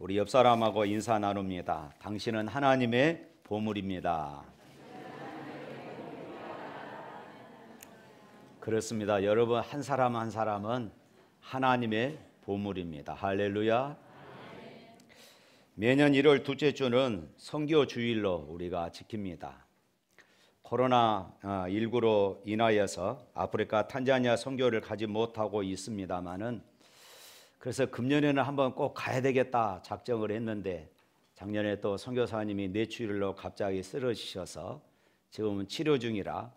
우리 옆 사람하고 인사 나눕니다. 당신은 하나님의 보물입니다. 그렇습니다. 여러분, 한 사람 한 사람은 하나님의 보물입니다. 할렐루야. 매년 1월 둘째 주는 선교 주일로 우리가 지킵니다. 코로나19로 인하여서 아프리카 탄자니아 선교를 가지 못하고 있습니다만은, 그래서 금년에는 한번 꼭 가야 되겠다 작정을 했는데, 작년에 또 선교사님이 뇌출혈로 갑자기 쓰러지셔서 지금은 치료 중이라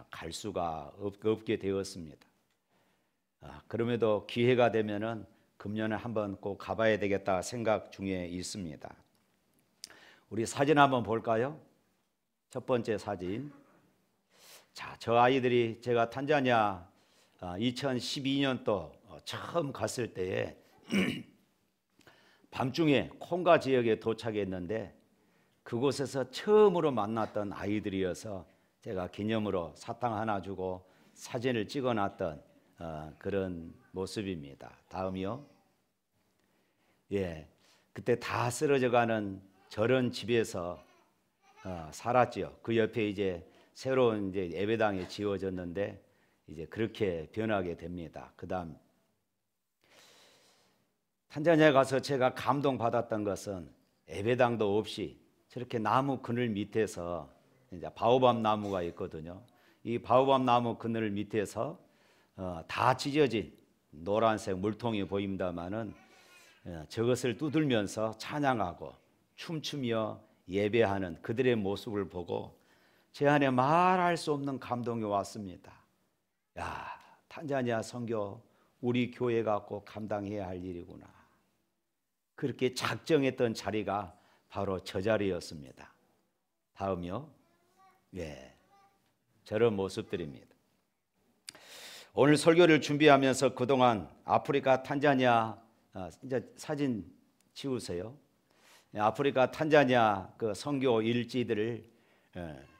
갈 수가 없게 되었습니다. 그럼에도 기회가 되면은 금년에 한번 꼭 가봐야 되겠다 생각 중에 있습니다. 우리 사진 한번 볼까요? 첫 번째 사진. 자, 저 아이들이 제가 탄자니아 2012년도 처음 갔을 때에 밤중에 콩가 지역에 도착했는데, 그곳에서 처음으로 만났던 아이들이어서 제가 기념으로 사탕 하나 주고 사진을 찍어놨던 그런 모습입니다. 다음이요. 예, 그때 다 쓰러져가는 저런 집에서 살았지요. 그 옆에 이제 새로운 이제 예배당이 지어졌는데 이제 그렇게 변하게 됩니다. 그다음 탄자니아에 가서 제가 감동받았던 것은 예배당도 없이 저렇게 나무 그늘 밑에서, 이제 바오밥 나무가 있거든요. 이 바오밥 나무 그늘 밑에서 다 찢어진 노란색 물통이 보입니다마는 저것을 두들면서 찬양하고 춤추며 예배하는 그들의 모습을 보고 제 안에 말할 수 없는 감동이 왔습니다. 야, 탄자니아 선교 우리 교회가 꼭 감당해야 할 일이구나. 그렇게 작정했던 자리가 바로 저 자리였습니다. 다음이요. 예, 저런 모습들입니다. 오늘 설교를 준비하면서 그동안 아프리카 탄자니아, 이제 사진 지우세요. 아프리카 탄자니아 그 선교 일지들을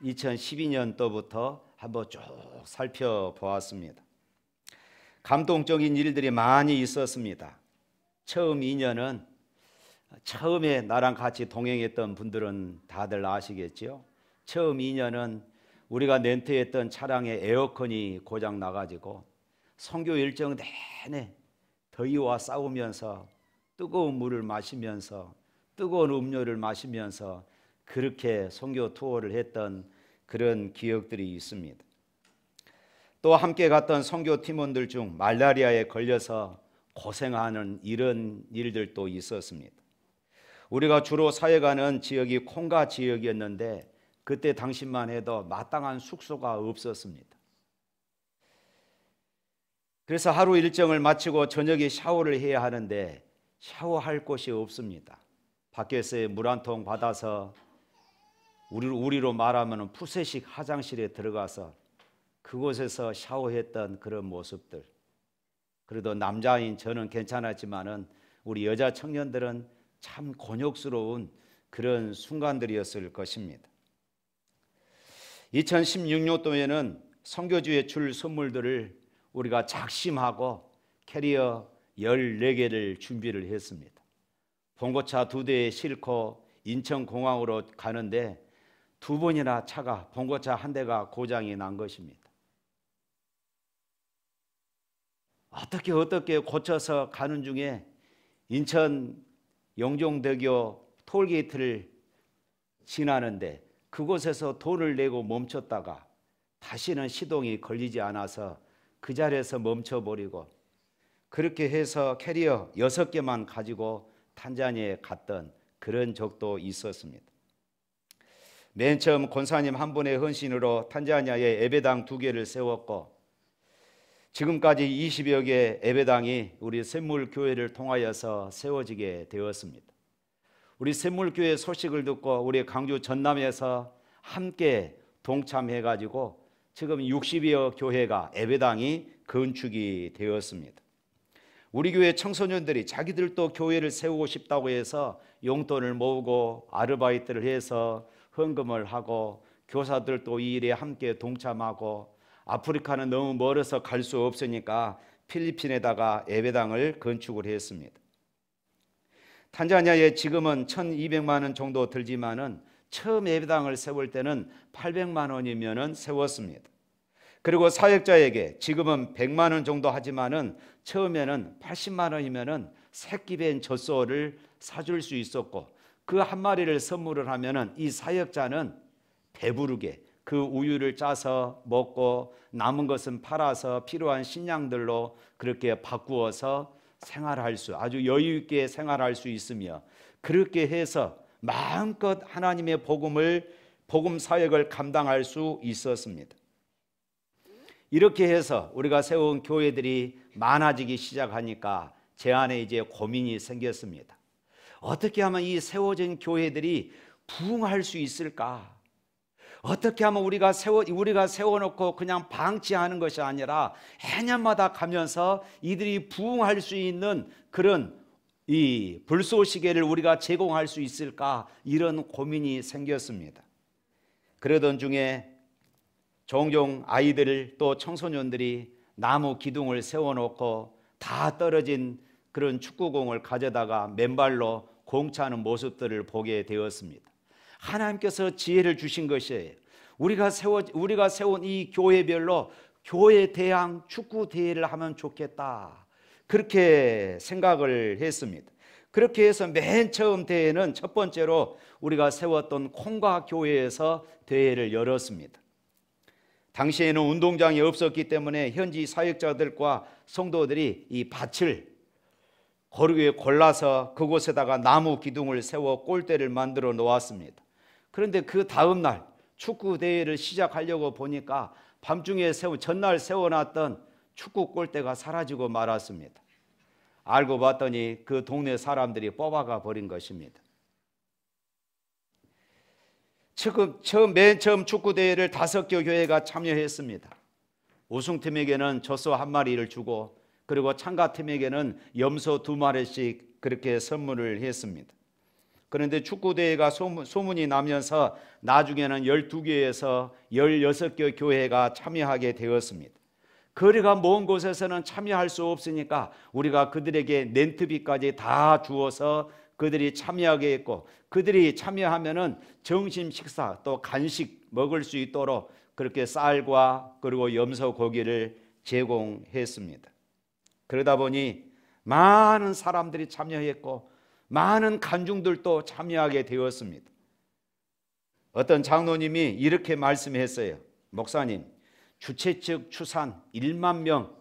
2012년도부터 한번 쭉 살펴보았습니다. 감동적인 일들이 많이 있었습니다. 처음 2년은, 처음에 나랑 같이 동행했던 분들은 다들 아시겠죠? 처음 2년은 우리가 렌트했던 차량에 에어컨이 고장 나가지고 선교 일정 내내 더위와 싸우면서 뜨거운 물을 마시면서 뜨거운 음료를 마시면서 그렇게 선교 투어를 했던 그런 기억들이 있습니다. 또 함께 갔던 선교 팀원들 중 말라리아에 걸려서 고생하는 이런 일들도 있었습니다. 우리가 주로 사역하는 지역이 콩가 지역이었는데 그때 당시만 해도 마땅한 숙소가 없었습니다. 그래서 하루 일정을 마치고 저녁에 샤워를 해야 하는데 샤워할 곳이 없습니다. 밖에서 물 한 통 받아서 우리로 말하면 푸세식 화장실에 들어가서 그곳에서 샤워했던 그런 모습들. 그래도 남자인 저는 괜찮았지만은 우리 여자 청년들은 참 곤욕스러운 그런 순간들이었을 것입니다. 2016년도에는 선교주에 줄 선물들을 우리가 작심하고 캐리어 14개를 준비를 했습니다. 봉고차 2대에 싣고 인천공항으로 가는데 2번이나 차가, 봉고차 1대가 고장이 난 것입니다. 어떻게 고쳐서 가는 중에 인천 영종대교 톨게이트를 지나는데 그곳에서 돈을 내고 멈췄다가 다시는 시동이 걸리지 않아서 그 자리에서 멈춰버리고, 그렇게 해서 캐리어 6개만 가지고 탄자니아에 갔던 그런 적도 있었습니다. 맨 처음 권사님 한 분의 헌신으로 탄자니아에 예배당 2개를 세웠고, 지금까지 20여 개 예배당이 우리 샘물교회를 통하여서 세워지게 되었습니다. 우리 샘물교회 소식을 듣고 우리 강주 전남에서 함께 동참해가지고 지금 60여 교회가 예배당이 건축이 되었습니다. 우리 교회 청소년들이 자기들도 교회를 세우고 싶다고 해서 용돈을 모으고 아르바이트를 해서 헌금을 하고, 교사들도 이 일에 함께 동참하고, 아프리카는 너무 멀어서 갈 수 없으니까 필리핀에다가 예배당을 건축을 했습니다. 탄자니아에 지금은 1,200만 원 정도 들지만은 처음 예배당을 세울 때는 800만 원이면은 세웠습니다. 그리고 사역자에게 지금은 100만 원 정도 하지만은 처음에는 80만 원이면은 새끼 벤 젖소를 사줄 수 있었고, 그 한 마리를 선물을 하면은 이 사역자는 배부르게 그 우유를 짜서 먹고 남은 것은 팔아서 필요한 식량들로 그렇게 바꾸어서 생활할 수, 아주 여유 있게 생활할 수 있으며, 그렇게 해서 마음껏 하나님의 복음 사역을 감당할 수 있었습니다. 이렇게 해서 우리가 세운 교회들이 많아지기 시작하니까 제 안에 이제 고민이 생겼습니다. 어떻게 하면 이 세워진 교회들이 부흥할 수 있을까? 어떻게 하면 우리가 세워놓고 그냥 방치하는 것이 아니라 해년마다 가면서 이들이 부흥할 수 있는 그런 이 불쏘시개를 우리가 제공할 수 있을까? 이런 고민이 생겼습니다. 그러던 중에 종종 아이들 또 청소년들이 나무 기둥을 세워놓고 다 떨어진 그런 축구공을 가져다가 맨발로 공차는 모습들을 보게 되었습니다. 하나님께서 지혜를 주신 것이에요. 우리가 세운 이 교회별로 교회 대항 축구 대회를 하면 좋겠다, 그렇게 생각을 했습니다. 그렇게 해서 맨 처음 대회는 첫 번째로 우리가 세웠던 콩과 교회에서 대회를 열었습니다. 당시에는 운동장이 없었기 때문에 현지 사역자들과 성도들이 이 밭을 고르게 골라서 그곳에다가 나무 기둥을 세워 골대를 만들어 놓았습니다. 그런데 그 다음 날 축구 대회를 시작하려고 보니까 밤중에 전날 세워놨던 축구 골대가 사라지고 말았습니다. 알고 봤더니 그 동네 사람들이 뽑아가 버린 것입니다. 맨 처음 축구 대회를 5개 교회가 참여했습니다. 우승팀에게는 젖소 1마리를 주고, 그리고 참가팀에게는 염소 2마리씩 그렇게 선물을 했습니다. 그런데 축구대회가 소문이 나면서 나중에는 12개에서 16개 교회가 참여하게 되었습니다. 거리가 먼 곳에서는 참여할 수 없으니까 우리가 그들에게 렌트비까지 다 주어서 그들이 참여하게 했고, 그들이 참여하면은 점심 식사 또 간식 먹을 수 있도록 그렇게 쌀과 그리고 염소 고기를 제공했습니다. 그러다 보니 많은 사람들이 참여했고 많은 간중들도 참여하게 되었습니다. 어떤 장로님이 이렇게 말씀했어요. 목사님, 주최 측 추산 1만 명,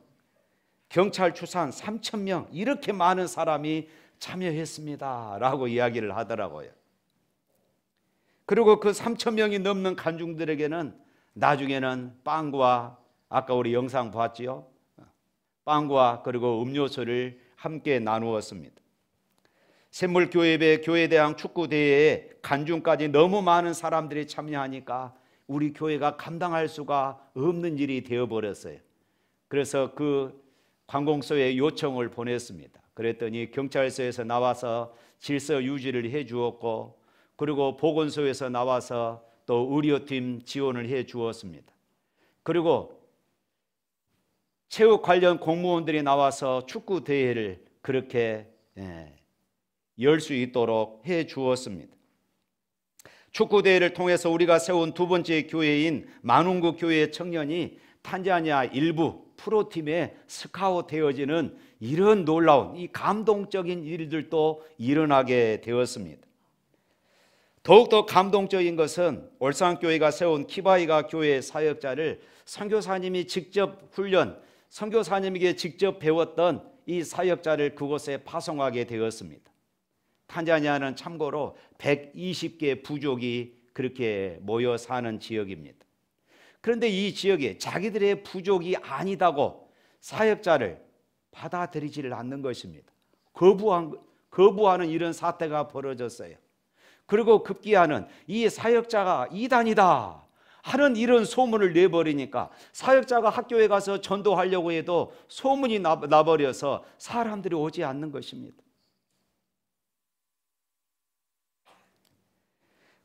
경찰 추산 3천 명, 이렇게 많은 사람이 참여했습니다 라고 이야기를 하더라고요. 그리고 그 3천 명이 넘는 간중들에게는 나중에는 빵과, 아까 우리 영상 봤지요? 빵과 그리고 음료수를 함께 나누었습니다. 샘물교회배 교회대항 축구대회에 간중까지 너무 많은 사람들이 참여하니까 우리 교회가 감당할 수가 없는 일이 되어버렸어요. 그래서 그 관공서에 요청을 보냈습니다. 그랬더니 경찰서에서 나와서 질서 유지를 해 주었고, 그리고 보건소에서 나와서 또 의료팀 지원을 해 주었습니다. 그리고 체육 관련 공무원들이 나와서 축구 대회를 그렇게 열 수 있도록 해 주었습니다. 축구 대회를 통해서 우리가 세운 두 번째 교회인 만운구 교회의 청년이 탄자니아 일부 프로팀에 스카웃 되어지는 이런 놀라운 이 감동적인 일들도 일어나게 되었습니다. 더욱더 감동적인 것은 올산교회가 세운 키바이가 교회의 사역자를 선교사님이 직접 선교사님에게 직접 배웠던 이 사역자를 그곳에 파송하게 되었습니다. 탄자니아는 참고로 120개 부족이 그렇게 모여 사는 지역입니다. 그런데 이 지역에 자기들의 부족이 아니다고 사역자를 받아들이지를 않는 것입니다. 거부하는 이런 사태가 벌어졌어요. 그리고 급기야는 이 사역자가 이단이다 하는 이런 소문을 내버리니까 사역자가 학교에 가서 전도하려고 해도 소문이 나버려서 사람들이 오지 않는 것입니다.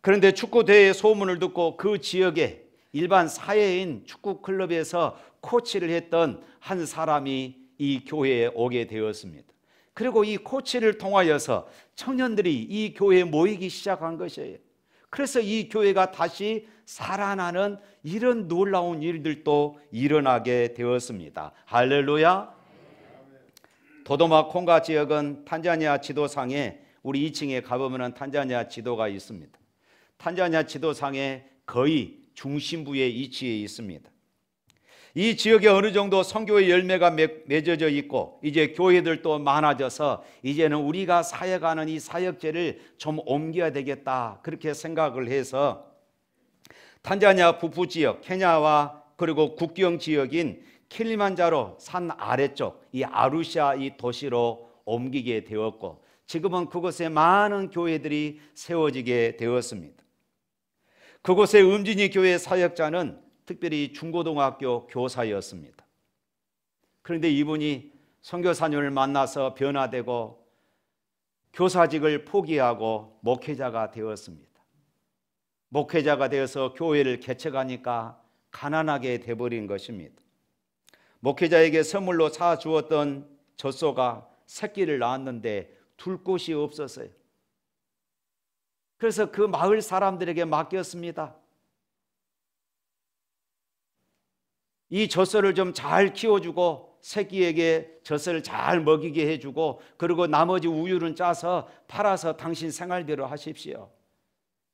그런데 축구대회의 소문을 듣고 그 지역에 일반 사회인 축구클럽에서 코치를 했던 한 사람이 이 교회에 오게 되었습니다. 그리고 이 코치를 통하여서 청년들이 이 교회에 모이기 시작한 것이에요. 그래서 이 교회가 다시 살아나는 이런 놀라운 일들도 일어나게 되었습니다. 할렐루야. 도도마 콩가 지역은 탄자니아 지도상에 우리 2층에 가보면 탄자니아 지도가 있습니다. 탄자니아 지도상에 거의 중심부에 위치해 있습니다. 이 지역에 어느 정도 선교의 열매가 맺어져 있고 이제 교회들도 많아져서 이제는 우리가 사역하는 이 사역제를 좀 옮겨야 되겠다, 그렇게 생각을 해서 탄자니아 북부 지역, 케냐와 그리고 국경 지역인 킬리만자로 산 아래쪽 이 아루샤 이 도시로 옮기게 되었고, 지금은 그곳에 많은 교회들이 세워지게 되었습니다. 그곳의 음진이 교회 사역자는 특별히 중고등학교 교사였습니다. 그런데 이분이 선교사님을 만나서 변화되고 교사직을 포기하고 목회자가 되었습니다. 목회자가 되어서 교회를 개척하니까 가난하게 돼버린 것입니다. 목회자에게 선물로 사주었던 젖소가 새끼를 낳았는데 둘 곳이 없었어요. 그래서 그 마을 사람들에게 맡겼습니다. 이 젖소를 좀 잘 키워주고 새끼에게 젖소를 잘 먹이게 해주고, 그리고 나머지 우유는 짜서 팔아서 당신 생활대로 하십시오.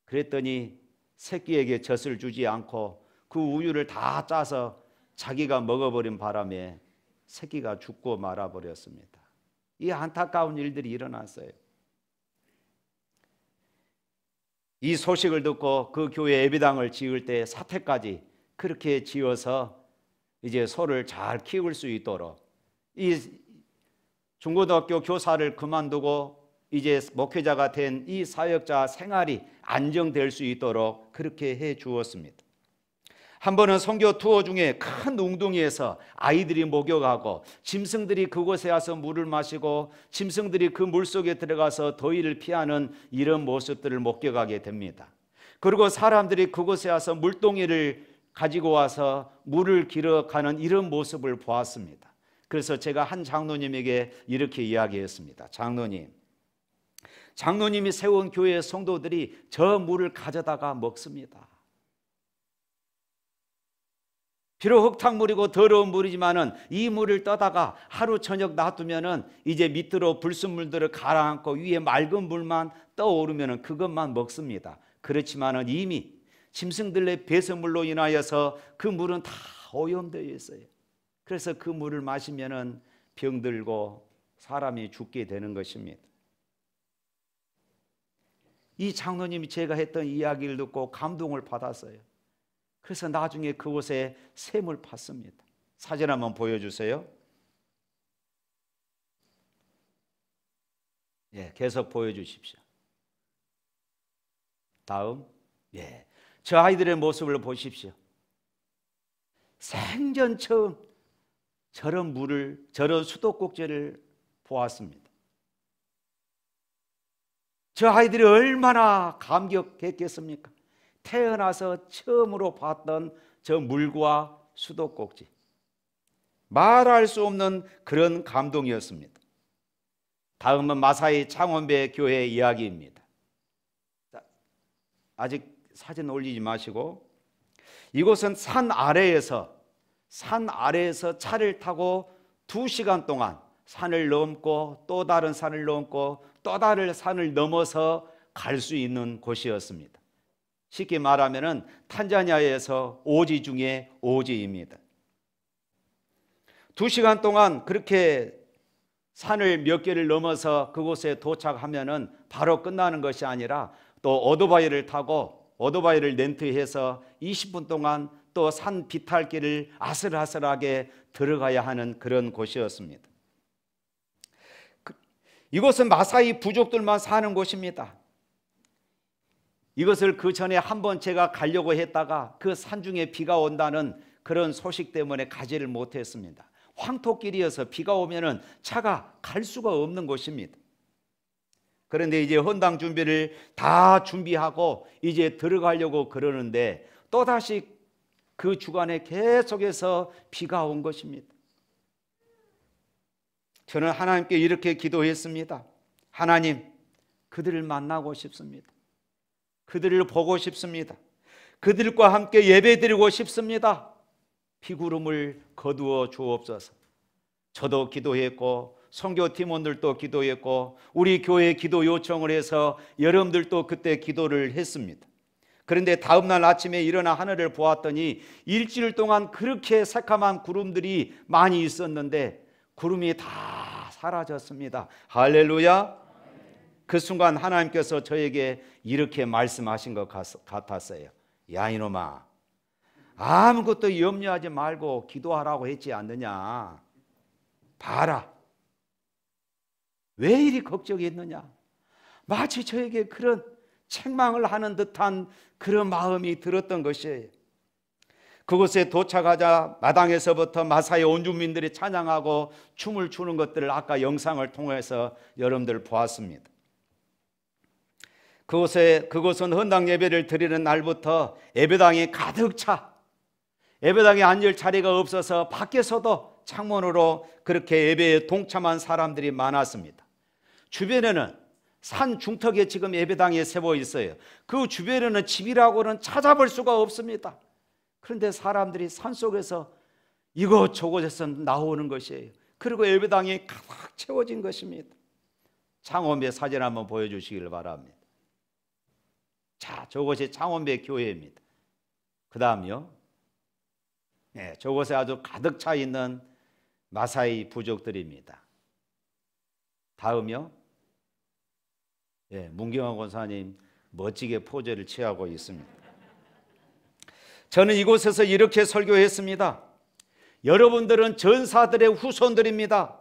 그랬더니 새끼에게 젖을 주지 않고 그 우유를 다 짜서 자기가 먹어버린 바람에 새끼가 죽고 말아버렸습니다. 이 안타까운 일들이 일어났어요. 이 소식을 듣고 그 교회 예배당을 지을 때 사택까지 그렇게 지어서 이제 소를 잘 키울 수 있도록, 이 중고등학교 교사를 그만두고 이제 목회자가 된 이 사역자 생활이 안정될 수 있도록 그렇게 해 주었습니다. 한 번은 선교 투어 중에 큰 웅덩이에서 아이들이 목욕하고 짐승들이 그곳에 와서 물을 마시고 짐승들이 그 물속에 들어가서 더위를 피하는 이런 모습들을 목격하게 됩니다. 그리고 사람들이 그곳에 와서 물동이를 가지고 와서 물을 길어가는 이런 모습을 보았습니다. 그래서 제가 한 장로님에게 이렇게 이야기했습니다. 장로님이 세운 교회 성도들이 저 물을 가져다가 먹습니다. 비록 흙탕물이고 더러운 물이지만은 이 물을 떠다가 하루 저녁 놔두면은 이제 밑으로 불순물들을 가라앉고 위에 맑은 물만 떠오르면은 그것만 먹습니다. 그렇지만은 이미 짐승들의 배설물로 인하여서 그 물은 다 오염되어 있어요. 그래서 그 물을 마시면은 병들고 사람이 죽게 되는 것입니다. 이 장로님이 제가 했던 이야기를 듣고 감동을 받았어요. 그래서 나중에 그곳에 샘을 팠습니다. 사진 한번 보여주세요. 예, 계속 보여주십시오. 다음. 예, 저 아이들의 모습을 보십시오. 생전 처음 저런 물을, 저런 수도꼭지를 보았습니다. 저 아이들이 얼마나 감격했겠습니까? 태어나서 처음으로 봤던 저 물과 수도꼭지, 말할 수 없는 그런 감동이었습니다. 다음은 마사이 창원배 교회 이야기입니다. 아직 사진 올리지 마시고, 이곳은 산 아래에서 차를 타고 2시간 동안 산을 넘고 또 다른 산을 넘고 또 다른 산을 넘어서 갈 수 있는 곳이었습니다. 쉽게 말하면 탄자니아에서 오지 중에 오지입니다. 2시간 동안 그렇게 산을 몇 개를 넘어서 그곳에 도착하면은 바로 끝나는 것이 아니라 또 오토바이를 타고 오토바이를 렌트해서 20분 동안 또 산 비탈길을 아슬아슬하게 들어가야 하는 그런 곳이었습니다. 이곳은 마사이 부족들만 사는 곳입니다. 이것을 그 전에 한번 제가 가려고 했다가 그 산중에 비가 온다는 그런 소식 때문에 가지를 못했습니다. 황토길이어서 비가 오면은 차가 갈 수가 없는 곳입니다. 그런데 이제 헌당 준비를 다 준비하고 이제 들어가려고 그러는데 또다시 그 주간에 계속해서 비가 온 것입니다. 저는 하나님께 이렇게 기도했습니다. 하나님, 그들을 만나고 싶습니다. 그들을 보고 싶습니다. 그들과 함께 예배드리고 싶습니다. 비구름을 거두어 주옵소서. 저도 기도했고 선교 팀원들도 기도했고 우리 교회 기도 요청을 해서 여러분들도 그때 기도를 했습니다. 그런데 다음날 아침에 일어나 하늘을 보았더니 일주일 동안 그렇게 새카만 구름들이 많이 있었는데 구름이 다 사라졌습니다. 할렐루야. 그 순간 하나님께서 저에게 이렇게 말씀하신 것 같았어요. 야 이놈아, 아무것도 염려하지 말고 기도하라고 했지 않느냐. 봐라, 왜 이리 걱정했느냐. 마치 저에게 그런 책망을 하는 듯한 그런 마음이 들었던 것이에요. 그곳에 도착하자 마당에서부터 마사의 온 주민들이 찬양하고 춤을 추는 것들을 아까 영상을 통해서 여러분들 보았습니다. 그곳은 헌당 예배를 드리는 날부터 예배당이 가득 차, 예배당에 앉을 자리가 없어서 밖에서도 창문으로 그렇게 예배에 동참한 사람들이 많았습니다. 주변에는 산 중턱에 지금 예배당이 세워 있어요. 그 주변에는 집이라고는 찾아볼 수가 없습니다. 그런데 사람들이 산속에서 이곳저곳에서 나오는 것이에요. 그리고 예배당이 가득 채워진 것입니다. 창원배 사진 한번 보여주시길 바랍니다. 자, 저곳이 창원배 교회입니다. 그 다음요, 저곳에 아주 가득 차 있는 마사이 부족들입니다. 다음요, 문경환 권사님 멋지게 포즈를 취하고 있습니다. 저는 이곳에서 이렇게 설교했습니다. 여러분들은 전사들의 후손들입니다.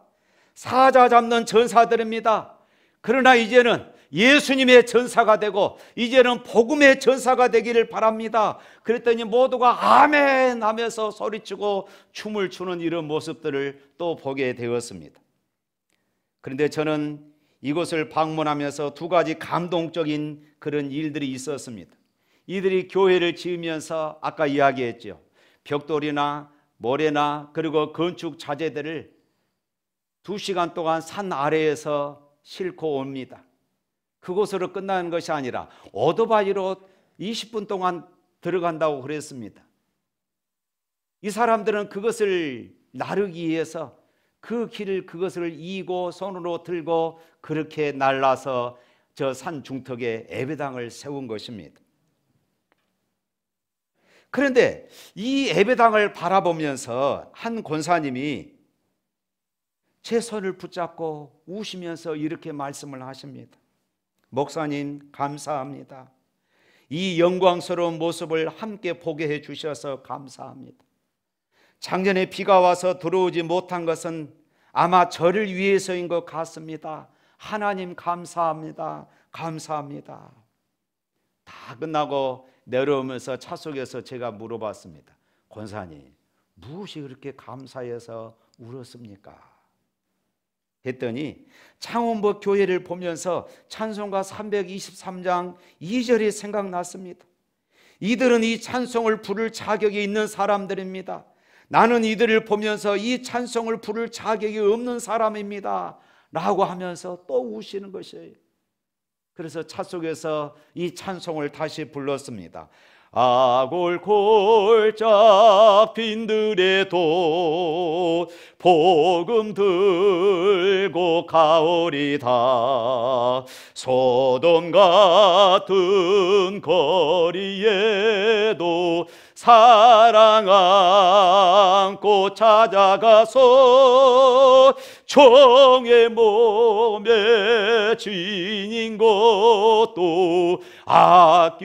사자 잡는 전사들입니다. 그러나 이제는 예수님의 전사가 되고 이제는 복음의 전사가 되기를 바랍니다. 그랬더니 모두가 아멘 하면서 소리치고 춤을 추는 이런 모습들을 또 보게 되었습니다. 그런데 저는 이곳을 방문하면서 두 가지 감동적인 그런 일들이 있었습니다. 이들이 교회를 지으면서 아까 이야기했죠. 벽돌이나 모래나 그리고 건축 자재들을 2시간 동안 산 아래에서 싣고 옵니다. 그곳으로 끝나는 것이 아니라 오토바이로 20분 동안 들어간다고 그랬습니다. 이 사람들은 그것을 나르기 위해서 그 길을 그것을 이고 손으로 들고 그렇게 날라서 저 산 중턱에 예배당을 세운 것입니다. 그런데 이 예배당을 바라보면서 한 권사님이 제 손을 붙잡고 우시면서 이렇게 말씀을 하십니다. 목사님 감사합니다. 이 영광스러운 모습을 함께 보게 해 주셔서 감사합니다. 작년에 비가 와서 들어오지 못한 것은 아마 저를 위해서인 것 같습니다. 하나님 감사합니다. 감사합니다. 다 끝나고 내려오면서 차 속에서 제가 물어봤습니다. 권사님, 무엇이 그렇게 감사해서 울었습니까? 했더니 창원부 교회를 보면서 찬송가 323장 2절이 생각났습니다. 이들은 이 찬송을 부를 자격이 있는 사람들입니다. 나는 이들을 보면서 이 찬송을 부를 자격이 없는 사람입니다 라고 하면서 또 우시는 것이에요. 그래서 차 속에서 이 찬송을 다시 불렀습니다. 아골골짝 빈들에도 복음 들고 가오리다. 소돔 같은 거리에도 사랑 안고 찾아가서 종의 몸에 주인인 것도 아낌없이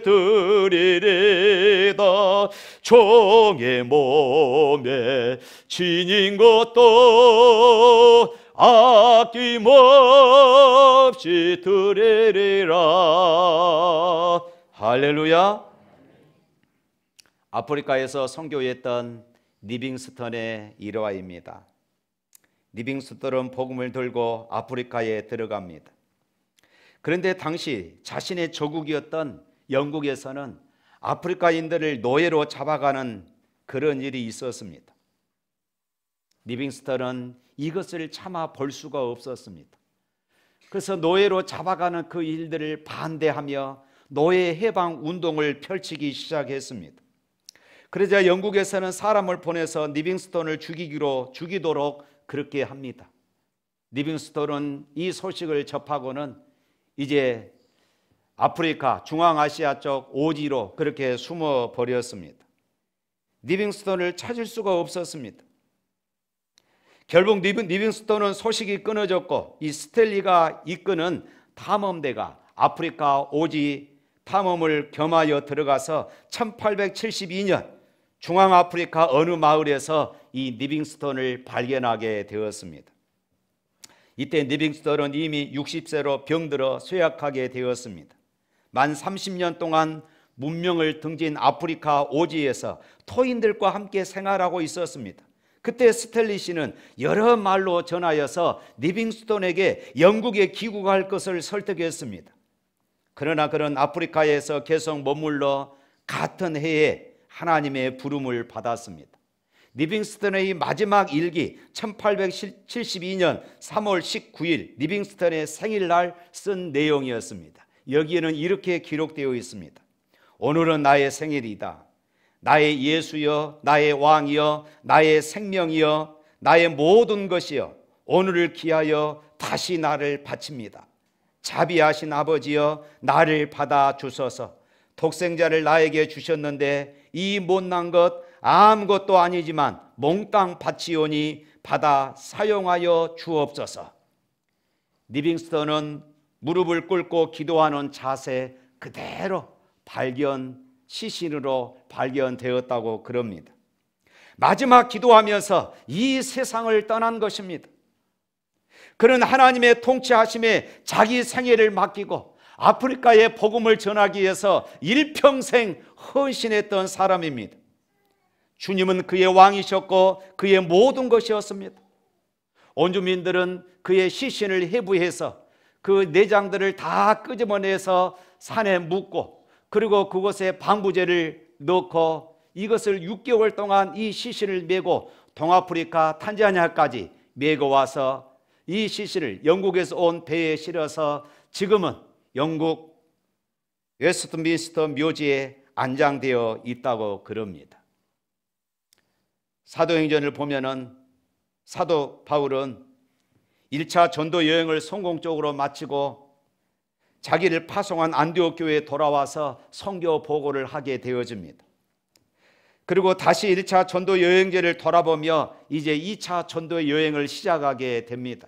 드리리다. 종의 몸에 주인인 것도 아낌없이 드리리라. 할렐루야. 아프리카에서 선교했던 리빙스턴의 일화입니다. 리빙스턴은 복음을 들고 아프리카에 들어갑니다. 그런데 당시 자신의 조국이었던 영국에서는 아프리카인들을 노예로 잡아가는 그런 일이 있었습니다. 리빙스턴은 이것을 참아 볼 수가 없었습니다. 그래서 노예로 잡아가는 그 일들을 반대하며 노예 해방 운동을 펼치기 시작했습니다. 그러자 영국에서는 사람을 보내서 리빙스턴을 죽이도록 그렇게 합니다. 리빙스턴은 이 소식을 접하고는 이제 아프리카, 중앙아시아 쪽 오지로 그렇게 숨어 버렸습니다. 리빙스턴을 찾을 수가 없었습니다. 결국 리빙스턴은 소식이 끊어졌고 이 스탠리가 이끄는 탐험대가 아프리카 오지 탐험을 겸하여 들어가서 1872년 중앙아프리카 어느 마을에서 이 리빙스턴을 발견하게 되었습니다. 이때 리빙스턴은 이미 60세로 병들어 쇠약하게 되었습니다. 만 30년 동안 문명을 등진 아프리카 오지에서 토인들과 함께 생활하고 있었습니다. 그때 스탠리 씨는 여러 말로 전하여서 리빙스턴에게 영국에 귀국할 것을 설득했습니다. 그러나 그는 아프리카에서 계속 머물러 같은 해에 하나님의 부름을 받았습니다. 리빙스턴의 마지막 일기 1872년 3월 19일 리빙스턴의 생일날 쓴 내용이었습니다. 여기에는 이렇게 기록되어 있습니다. 오늘은 나의 생일이다. 나의 예수여, 나의 왕이여, 나의 생명이여, 나의 모든 것이여, 오늘을 기하여 다시 나를 바칩니다. 자비하신 아버지여, 나를 받아 주소서. 독생자를 나에게 주셨는데 이 못난 것 아무것도 아니지만 몽땅 바치오니 받아 사용하여 주옵소서. 리빙스턴은 무릎을 꿇고 기도하는 자세 그대로 시신으로 발견되었다고 그럽니다. 마지막 기도하면서 이 세상을 떠난 것입니다. 그는 하나님의 통치하심에 자기 생애를 맡기고 아프리카에 복음을 전하기 위해서 일평생 헌신했던 사람입니다. 주님은 그의 왕이셨고 그의 모든 것이었습니다. 온주민들은 그의 시신을 해부해서 그 내장들을 다 끄집어내서 산에 묻고 그리고 그곳에 방부제를 넣고 이것을 6개월 동안 이 시신을 메고 동아프리카 탄자니아까지 메고 와서 이 시신을 영국에서 온 배에 실어서 지금은 영국 웨스트민스터 묘지에 안장되어 있다고 그럽니다. 사도행전을 보면은 사도 바울은 1차 전도 여행을 성공적으로 마치고 자기를 파송한 안디옥 교회에 돌아와서 선교 보고를 하게 되어집니다. 그리고 다시 1차 전도 여행지를 돌아보며 이제 2차 전도 여행을 시작하게 됩니다.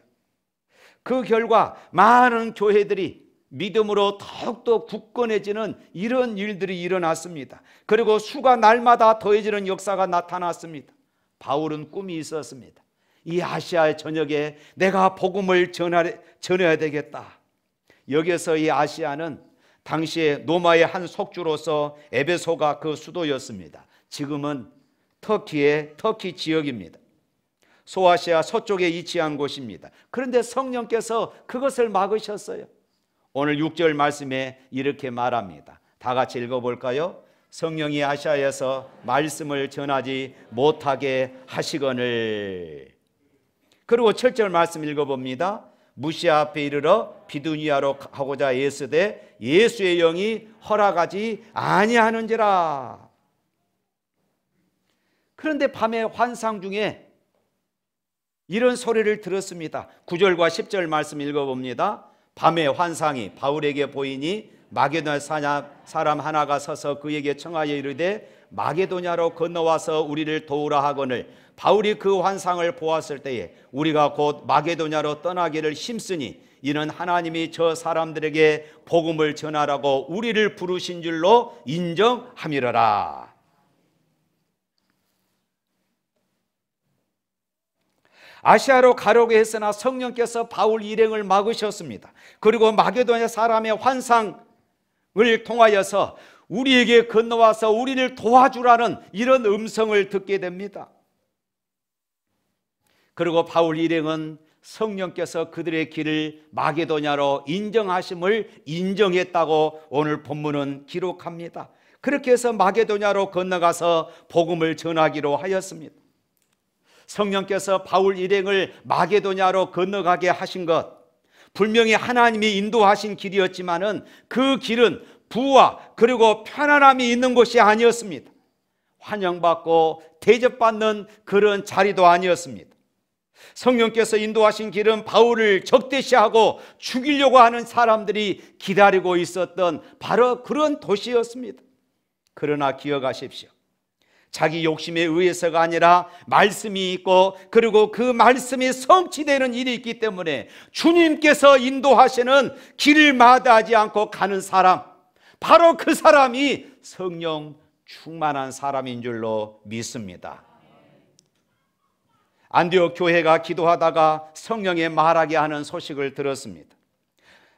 그 결과 많은 교회들이 믿음으로 더욱더 굳건해지는 이런 일들이 일어났습니다. 그리고 수가 날마다 더해지는 역사가 나타났습니다. 바울은 꿈이 있었습니다. 이 아시아의 전역에 내가 복음을 전해야 되겠다. 여기서 이 아시아는 당시에 로마의 한 속주로서 에베소가 그 수도였습니다. 지금은 터키 지역입니다. 소아시아 서쪽에 위치한 곳입니다. 그런데 성령께서 그것을 막으셨어요. 오늘 6절 말씀에 이렇게 말합니다. 다 같이 읽어볼까요? 성령이 아시아에서 말씀을 전하지 못하게 하시거늘. 그리고 7절 말씀 읽어봅니다. 무시아 앞에 이르러 비두니아로 가고자 애쓰되 예수의 영이 허락하지 아니하는지라. 그런데 밤에 환상 중에 이런 소리를 들었습니다. 9절과 10절 말씀 읽어봅니다. 밤에 환상이 바울에게 보이니 마게도냐 사람 하나가 서서 그에게 청하여 이르되 마게도냐로 건너와서 우리를 도우라 하거늘 바울이 그 환상을 보았을 때에 우리가 곧 마게도냐로 떠나기를 힘쓰니 이는 하나님이 저 사람들에게 복음을 전하라고 우리를 부르신 줄로 인정함이러라. 아시아로 가려고 했으나 성령께서 바울 일행을 막으셨습니다. 그리고 마게도냐 사람의 환상을 통하여서 우리에게 건너와서 우리를 도와주라는 이런 음성을 듣게 됩니다. 그리고 바울 일행은 성령께서 그들의 길을 마게도냐로 인정하심을 인정했다고 오늘 본문은 기록합니다. 그렇게 해서 마게도냐로 건너가서 복음을 전하기로 하였습니다. 성령께서 바울 일행을 마게도냐로 건너가게 하신 것, 분명히 하나님이 인도하신 길이었지만은 그 길은 부와 그리고 편안함이 있는 곳이 아니었습니다. 환영받고 대접받는 그런 자리도 아니었습니다. 성령께서 인도하신 길은 바울을 적대시하고 죽이려고 하는 사람들이 기다리고 있었던 바로 그런 도시였습니다. 그러나 기억하십시오. 자기 욕심에 의해서가 아니라 말씀이 있고 그리고 그 말씀이 성취되는 일이 있기 때문에 주님께서 인도하시는 길을 마다하지 않고 가는 사람, 바로 그 사람이 성령 충만한 사람인 줄로 믿습니다. 안디옥 교회가 기도하다가 성령의 말하게 하는 소식을 들었습니다.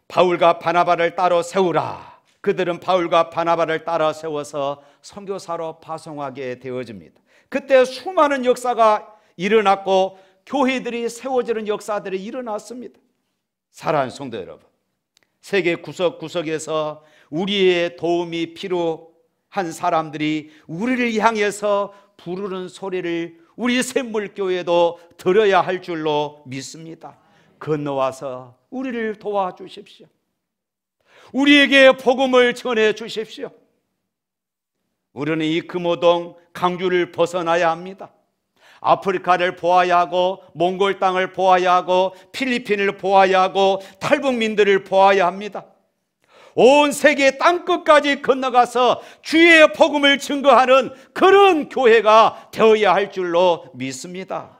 바울과 바나바를 따로 세우라. 그들은 바울과 바나바를 따라 세워서 선교사로 파송하게 되어집니다. 그때 수많은 역사가 일어났고 교회들이 세워지는 역사들이 일어났습니다. 사랑하는 성도 여러분, 세계 구석구석에서 우리의 도움이 필요한 사람들이 우리를 향해서 부르는 소리를 우리 샘물교회도 들어야 할 줄로 믿습니다. 건너와서 우리를 도와주십시오. 우리에게 복음을 전해 주십시오. 우리는 이 금오동 강주를 벗어나야 합니다. 아프리카를 보아야 하고 몽골 땅을 보아야 하고 필리핀을 보아야 하고 탈북민들을 보아야 합니다. 온 세계 땅끝까지 건너가서 주의 복음을 증거하는 그런 교회가 되어야 할 줄로 믿습니다.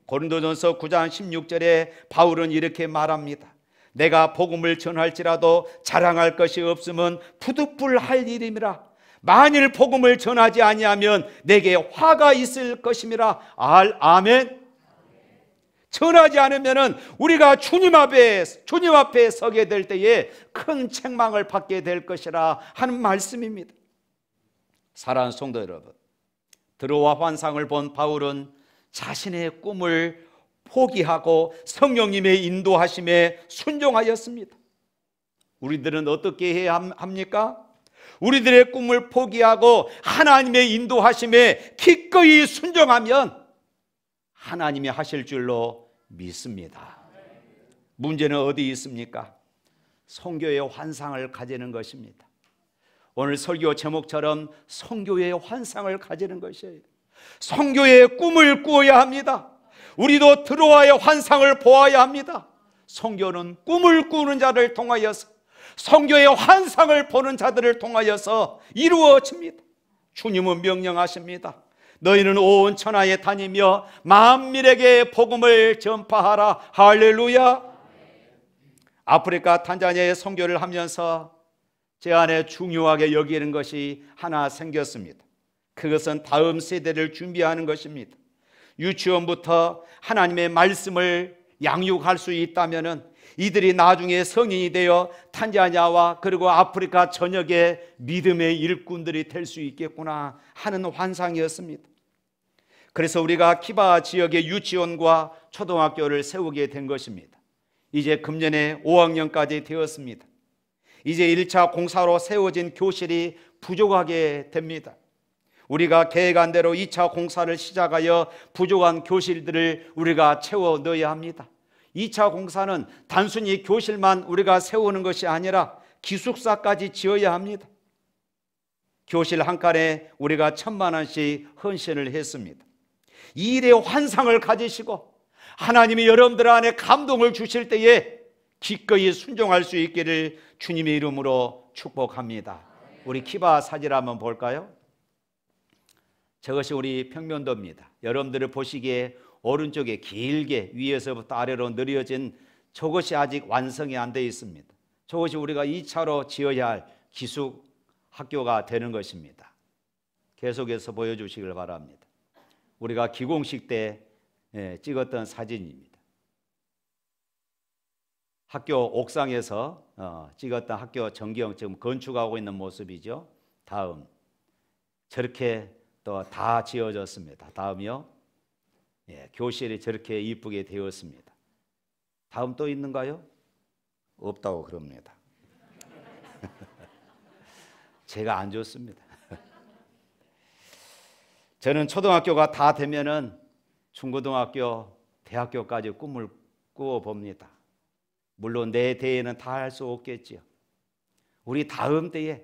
고린도전서 9장 16절에 바울은 이렇게 말합니다. 내가 복음을 전할지라도 자랑할 것이 없으면 부득불할 일임이라. 만일 복음을 전하지 아니하면 내게 화가 있을 것임이라. 아멘. 전하지 않으면 우리가 주님 앞에 서게 될 때에 큰 책망을 받게 될 것이라 하는 말씀입니다. 사랑하는 성도 여러분, 드로와 환상을 본 바울은 자신의 꿈을 포기하고 성령님의 인도하심에 순종하였습니다. 우리들은 어떻게 해야 합니까? 우리들의 꿈을 포기하고 하나님의 인도하심에 기꺼이 순종하면 하나님이 하실 줄로 믿습니다. 문제는 어디 있습니까? 선교의 환상을 가지는 것입니다. 오늘 설교 제목처럼 선교의 환상을 가지는 것이에요. 선교의 꿈을 꾸어야 합니다. 우리도 드로아의 환상을 보아야 합니다. 선교는 꿈을 꾸는 자를 통하여서, 선교의 환상을 보는 자들을 통하여서 이루어집니다. 주님은 명령하십니다. 너희는 온 천하에 다니며 만민에게 복음을 전파하라. 할렐루야. 아프리카 탄자니아의 선교를 하면서 제 안에 중요하게 여기는 것이 하나 생겼습니다. 그것은 다음 세대를 준비하는 것입니다. 유치원부터 하나님의 말씀을 양육할 수 있다면 이들이 나중에 성인이 되어 탄자니아와 그리고 아프리카 전역의 믿음의 일꾼들이 될 수 있겠구나 하는 환상이었습니다. 그래서 우리가 키바 지역의 유치원과 초등학교를 세우게 된 것입니다. 이제 금년에 5학년까지 되었습니다. 이제 1차 공사로 세워진 교실이 부족하게 됩니다. 우리가 계획한 대로 2차 공사를 시작하여 부족한 교실들을 우리가 채워 넣어야 합니다. 2차 공사는 단순히 교실만 우리가 세우는 것이 아니라 기숙사까지 지어야 합니다. 교실 한 칸에 우리가 1,000만 원씩 헌신을 했습니다. 이 일의 환상을 가지시고 하나님이 여러분들 안에 감동을 주실 때에 기꺼이 순종할 수 있기를 주님의 이름으로 축복합니다. 우리 키바 사진 한번 볼까요? 저것이 우리 평면도입니다. 여러분들을 보시기에 오른쪽에 길게 위에서부터 아래로 늘어진 저것이 아직 완성이 안 되어 있습니다. 저것이 우리가 2차로 지어야 할 기숙 학교가 되는 것입니다. 계속해서 보여주시길 바랍니다. 우리가 기공식 때 찍었던 사진입니다. 학교 옥상에서 찍었던 학교 전경 지금 건축하고 있는 모습이죠. 다음 저렇게 또 다 지어졌습니다. 다음이요. 교실이 저렇게 이쁘게 되었습니다. 다음 또 있는가요? 없다고 그럽니다. 제가 안 좋습니다. 저는 초등학교가 다 되면은 중고등학교, 대학교까지 꿈을 꾸어봅니다. 물론 내 대에는 다 할 수 없겠지요. 우리 다음 때에,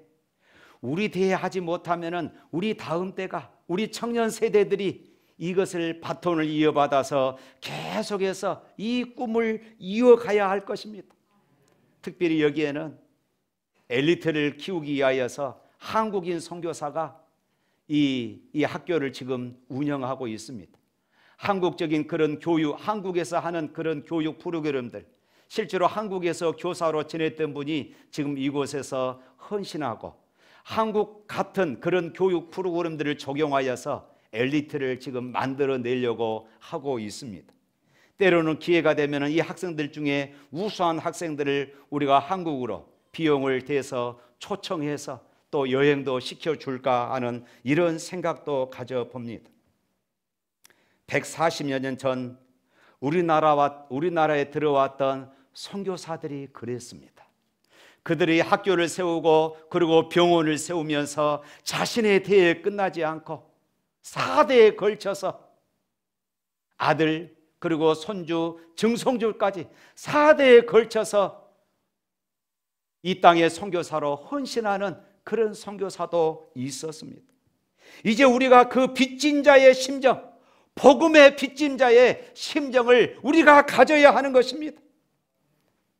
우리 대에 하지 못하면은 우리 다음 때가, 우리 청년 세대들이 이것을 바톤을 이어받아서 계속해서 이 꿈을 이어가야 할 것입니다. 특별히 여기에는 엘리트를 키우기 위하여서 한국인 선교사가 이 학교를 지금 운영하고 있습니다. 한국적인 그런 교육, 한국에서 하는 그런 교육 프로그램들, 실제로 한국에서 교사로 지냈던 분이 지금 이곳에서 헌신하고 한국 같은 그런 교육 프로그램들을 적용하여서 엘리트를 지금 만들어내려고 하고 있습니다. 때로는 기회가 되면 이 학생들 중에 우수한 학생들을 우리가 한국으로 비용을 대서 초청해서 또 여행도 시켜줄까 하는 이런 생각도 가져봅니다. 140여 년 전 우리나라에 들어왔던 선교사들이 그랬습니다. 그들이 학교를 세우고 그리고 병원을 세우면서 자신의 대에 끝나지 않고 4대에 걸쳐서 아들 그리고 손주, 증손주까지 4대에 걸쳐서 이 땅의 선교사로 헌신하는 그런 선교사도 있었습니다. 이제 우리가 그 빚진 자의 심정, 복음의 빚진 자의 심정을 우리가 가져야 하는 것입니다.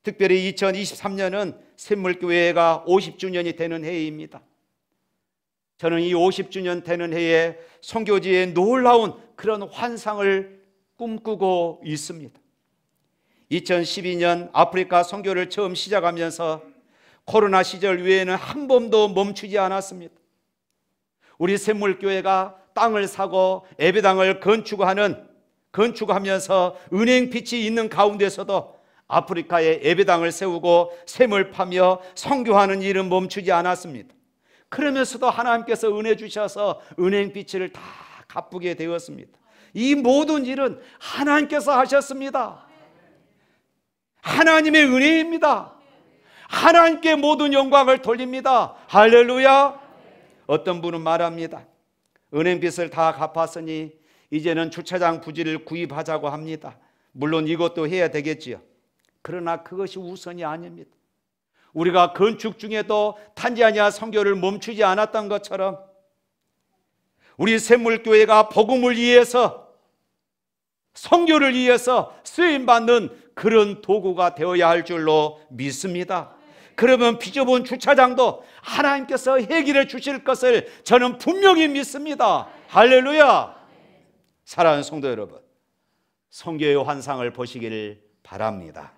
특별히 2023년은 샘물교회가 50주년이 되는 해입니다. 저는 이 50주년 되는 해에 선교지의 놀라운 그런 환상을 꿈꾸고 있습니다. 2012년 아프리카 선교를 처음 시작하면서 코로나 시절 외에는 한 번도 멈추지 않았습니다. 우리 샘물교회가 땅을 사고 예배당을 건축하면서 은행빛이 있는 가운데서도 아프리카에 예배당을 세우고 샘을 파며 선교하는 일은 멈추지 않았습니다. 그러면서도 하나님께서 은혜 주셔서 은행빛을 다 갚게 되었습니다. 이 모든 일은 하나님께서 하셨습니다. 하나님의 은혜입니다. 하나님께 모든 영광을 돌립니다. 할렐루야. 어떤 분은 말합니다. 은행빚을 다 갚았으니 이제는 주차장 부지를 구입하자고 합니다. 물론 이것도 해야 되겠지요. 그러나 그것이 우선이 아닙니다. 우리가 건축 중에도 탄자니아 선교를 멈추지 않았던 것처럼 우리 샘물교회가 복음을 위해서, 선교를 위해서 쓰임받는 그런 도구가 되어야 할 줄로 믿습니다. 그러면 비좁은 주차장도 하나님께서 해결해 주실 것을 저는 분명히 믿습니다. 할렐루야. 사랑하는 성도 여러분, 선교의 환상을 보시기를 바랍니다.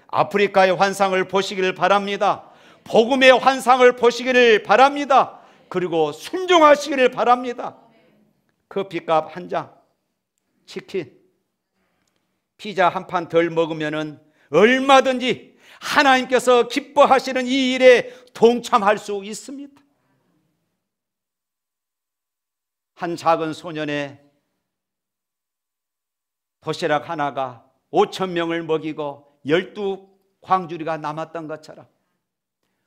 아프리카의 환상을 보시기를 바랍니다. 복음의 환상을 보시기를 바랍니다. 그리고 순종하시기를 바랍니다. 커피값 한 잔, 치킨, 피자 한 판 덜 먹으면 얼마든지 하나님께서 기뻐하시는 이 일에 동참할 수 있습니다. 한 작은 소년의 도시락 하나가 5,000명을 먹이고 12광주리가 남았던 것처럼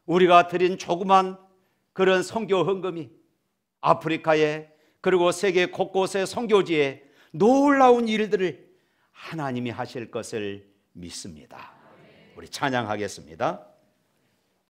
우리가 드린 조그만 그런 선교 헌금이 아프리카에 그리고 세계 곳곳의 선교지에 놀라운 일들을 하나님이 하실 것을 믿습니다. 우리 찬양하겠습니다.